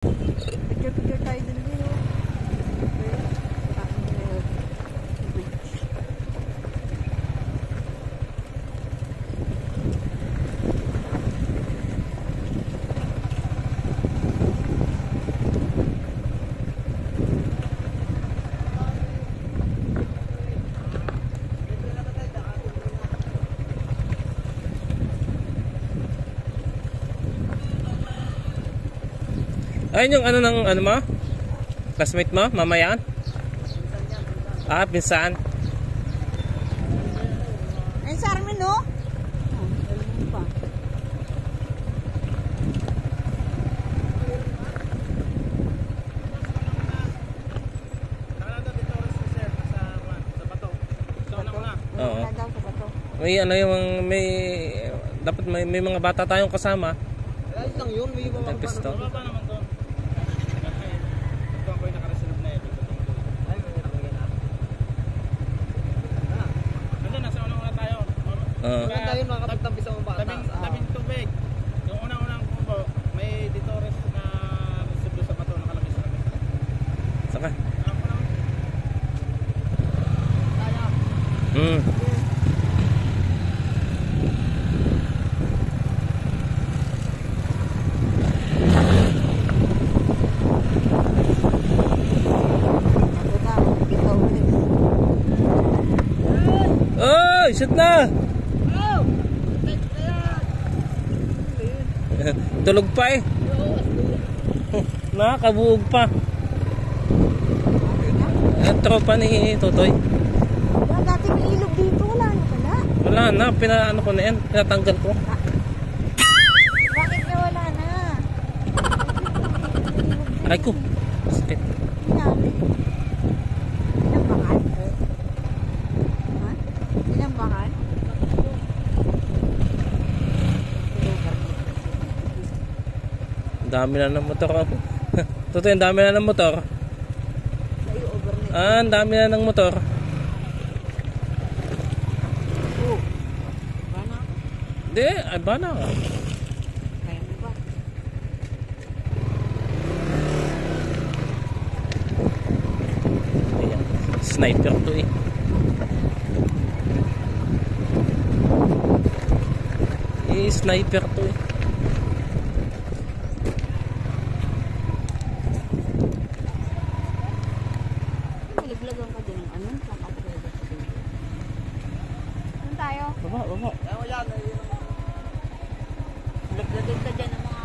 Picture tayo dun din, oh. Ayun yung ano ng ano mo? Classmate mo? Mamaya? Ah, pinsan. Ay, sa Armin, no? Oh, pa. Oo. May ano yung may dapat may mga bata tayong kasama. Ayos lang yun, may mga Pistol. Maganda yun, makakapagtampi sa mga bata. Tabing tubig. Yung unang-unang kubo, may ditores na resiblo sa bato nakalagay sa lamesa. Saka. Kaya. Oy, shoot na. Tulog pa eh. Nakakabuog pa. Tropa ni Totoy. Dati may ilog dito, wala na pala. Wala na, pinaano ko na yan, pinatanggal ko. Bakit na wala na? Aray ko. Sakit. Sinabi. Ilang bakal? Ha? Ilang bakal? Dami na ng motor ako. Totoy, ang dami na ng motor. Sa'yo, overnight. Ah, ang dami na ng motor. Oh. Bana? Hindi, ay ba na? Kaya mo ba? Ayan. Sniper to eh. Sniper to eh. Malaglagan ka din ng ano? Nakapagod sa dito. Saan tayo? Baba, baba. Malaglagan ka dyan ng mga...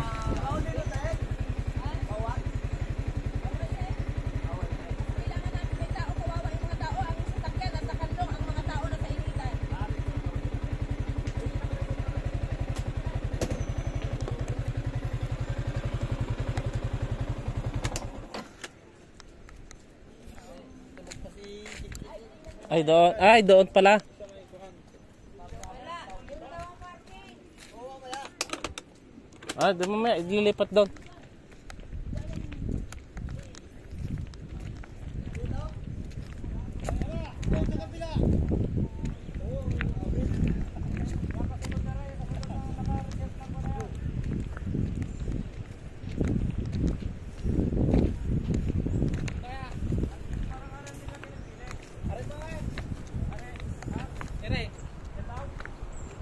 Ay, doon pala. Ah, doon mamaya, ililipat doon.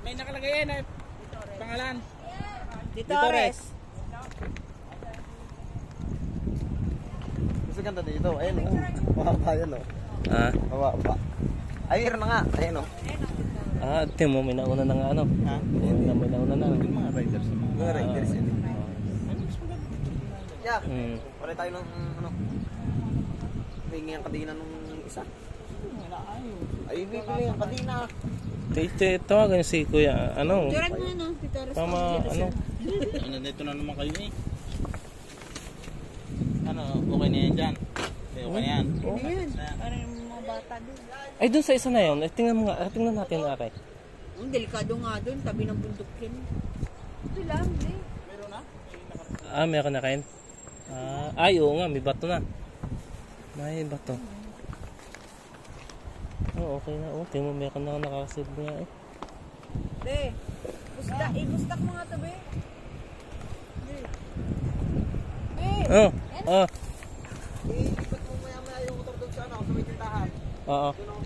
May nakalagay yan eh. Pangalan. Ditores. Gusto ganda dito. Ayun, oh. Mababa yan, oh. Ah, Mababa. Ay, meron na nga. Ayun, oh. tingnan mo, may nauna na nga ano. Ha? May nauna na. Yung mga riders. Mga riders yun. Yeah. Wala tayo ng, ano. Hingi ang kadina nung isa. Ay, bibili ang kadina. Tawagan si Kuya, ano. Turan mo ano? Ditores. Tama, ano. Nandito na naman kayo eh. Ano, okay na yan dyan? Okay na yan. Ano yun? Parang yung mga bata doon. Ay, doon sa isa na yun. Tingnan mo nga, tingnan natin Aray. Ang delikado nga doon, tabi ng bundok yun. Ito lang, eh. Meron na? Ah, meron na kain. Ay, oo nga, may bato na. May bato. Oh, okay na. Oh, tingnan mo, meron na nakasave nga eh. Be, bustak mo nga to, be. Be. Oh. Oh. Ilipat mo maya-maya yung motor doon sa ano, sa may tindahan. Oo. Doon, oh.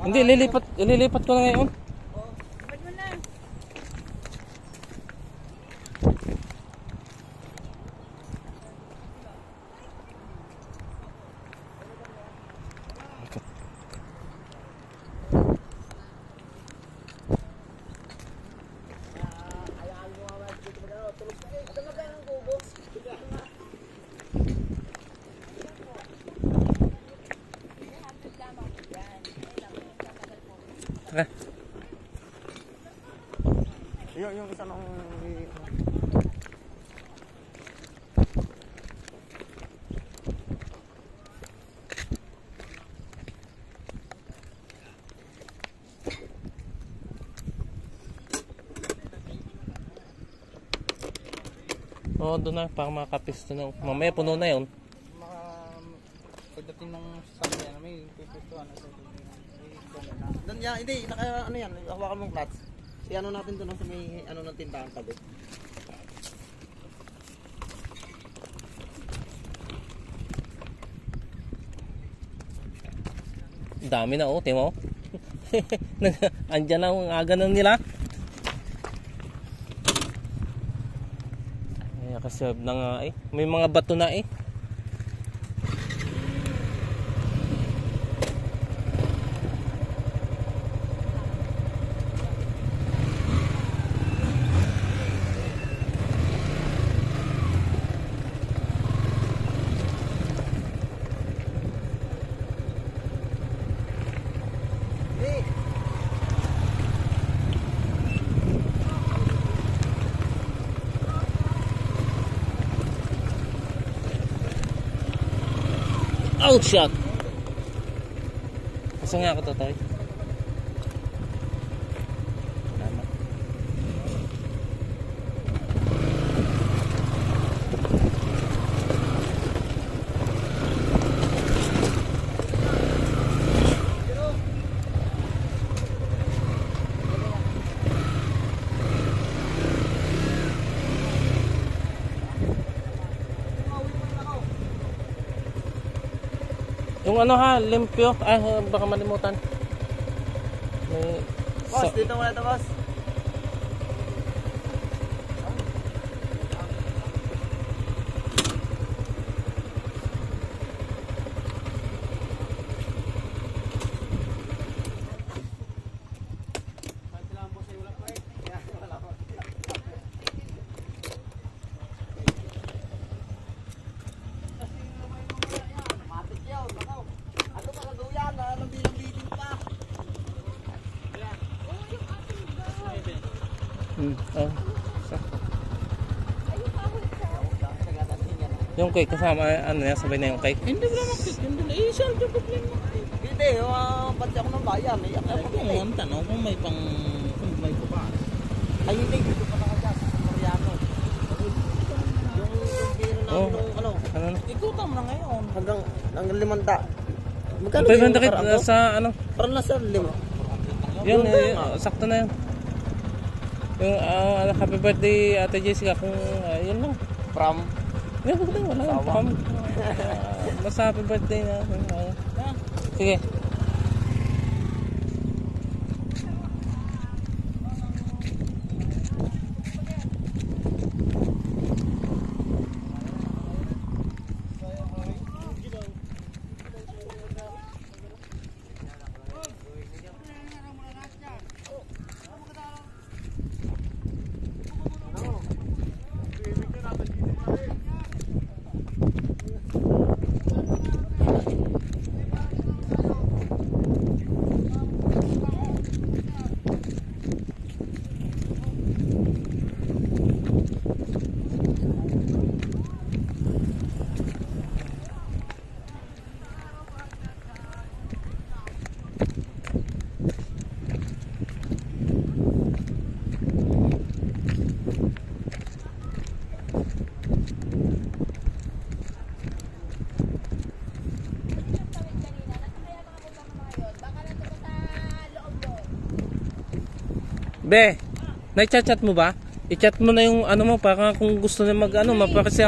Hindi, lilipat ko na ngayon. Ba't mo na? Tara. Yung isa nung... Oo, doon na. Para makapisto na. Mamaya puno na yun. Pagdating ng sasakyan, may pupustuhan na sa Doon yan, hindi, naka ano yan, hawakan mong clutch. I-ano natin doon sa may ano ng tindahan tabi. Dami na, oh. Tingnan mo. Andyan na ang aga na nila. Ay, kasi na nga eh. May mga bato na eh. Outshot! Kasi nga ako totoy. Salamat. Yung ano ha, limpyo. Ay, baka malimutan. May... Boss, dito muna ito, boss. Yung cake kasama, ano yan, sabay na yung cake. Hindi ko naman kit, hindi na. Eh, saan yung problema? Hindi, pati ako ng bayan. Ang tanong kung may pang... Kung may pa. Ay, hindi. Dito pa nakadyan. Mariano. Yung biro namin Oh. nung ano. Ano na? Ikutan mo na ngayon. Hanggang 500. Magkano Pwede yung nakit karang to? sa ano? Parang nasa 5. Yun, Yun sakto na yun. Yung happy birthday Ate Jessica kung yun lang. From? Hindi, wala lang. Basta happy birthday na. Sige. Be, na-chat mo ba? I-chat mo na yung ano mo para kung gusto niya mag ano, mapakasya.